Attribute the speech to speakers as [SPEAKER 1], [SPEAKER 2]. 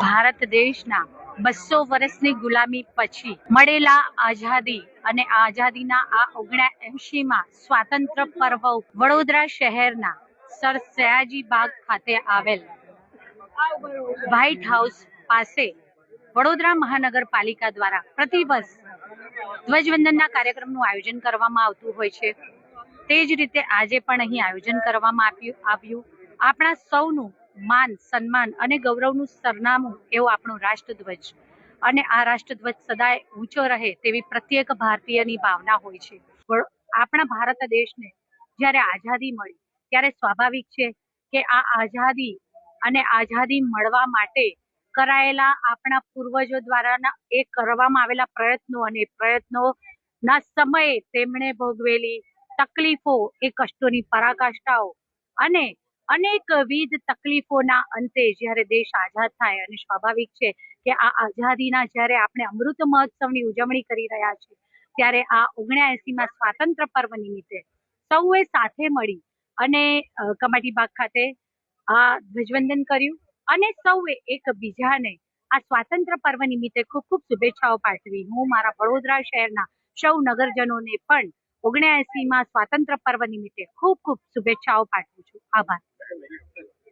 [SPEAKER 1] ભારત દેશના 200 વર્ષની ગુલામી પછી મળેલા આઝાદી અને આઝાદીના આ 79માં સ્વાતંત્ર્ય પર્વ વડોદરા શહેરના સર સયાજી બાગ ખાતે આવેલ વ્હાઇટ હાઉસ પાસે વડોદરા મહાનગરપાલિકા દ્વારા પ્રતિવર્ષ ધ્વજવંદનના કાર્યક્રમનું આયોજન કરવામાં આવતું હોય છે। તે જ રીતે આજે પણ અહીં આયોજન કરવામાં આવ્યું। આપણા સૌનું માન સન્માન અને ગૌરવનું સરનામું એવો આપણો રાષ્ટ્રધ્વજ અને આ રાષ્ટ્રધ્વજ સદાય ઊંચો રહે તેવી પ્રત્યેક ભારતીયની ભાવના હોય છે। આપણા ભારત દેશને જ્યારે આઝાદી મળી ત્યારે સ્વાભાવિક છે કે આ આઝાદી અને આઝાદી મળવા માટે કરાયેલા આપણા પૂર્વજો દ્વારા એ કરવામાં આવેલા પ્રયત્નો અને પ્રયત્નોના સમયે તેમણે ભોગવેલી તકલીફો, એ કષ્ટોની પરાકાષ્ઠાઓ અને અનેકવિધ તકલીફોના અંતે જ્યારે દેશ આઝાદ થાય અને સ્વાભાવિક છે કે આ આઝાદીના જ્યારે આપણે અમૃત મહોત્સવની ઉજવણી કરી રહ્યા છીએ ત્યારે આ 79માં સ્વાતંત્ર્ય પર્વ નિમિત્તે સૌએ સાથે મળી અને કમાટી બાગ ખાતે આ ધ્વજવંદન કર્યું અને સૌએ એકબીજાને આ સ્વાતંત્ર્ય પર્વ નિમિત્તે ખૂબ ખૂબ શુભેચ્છાઓ પાઠવી। હું મારા વડોદરા શહેરના સૌ નગરજનોને પણ 79માં સ્વાતંત્ર્ય પર્વ નિમિત્તે ખૂબ ખૂબ શુભેચ્છાઓ પાઠવું છું। આભાર।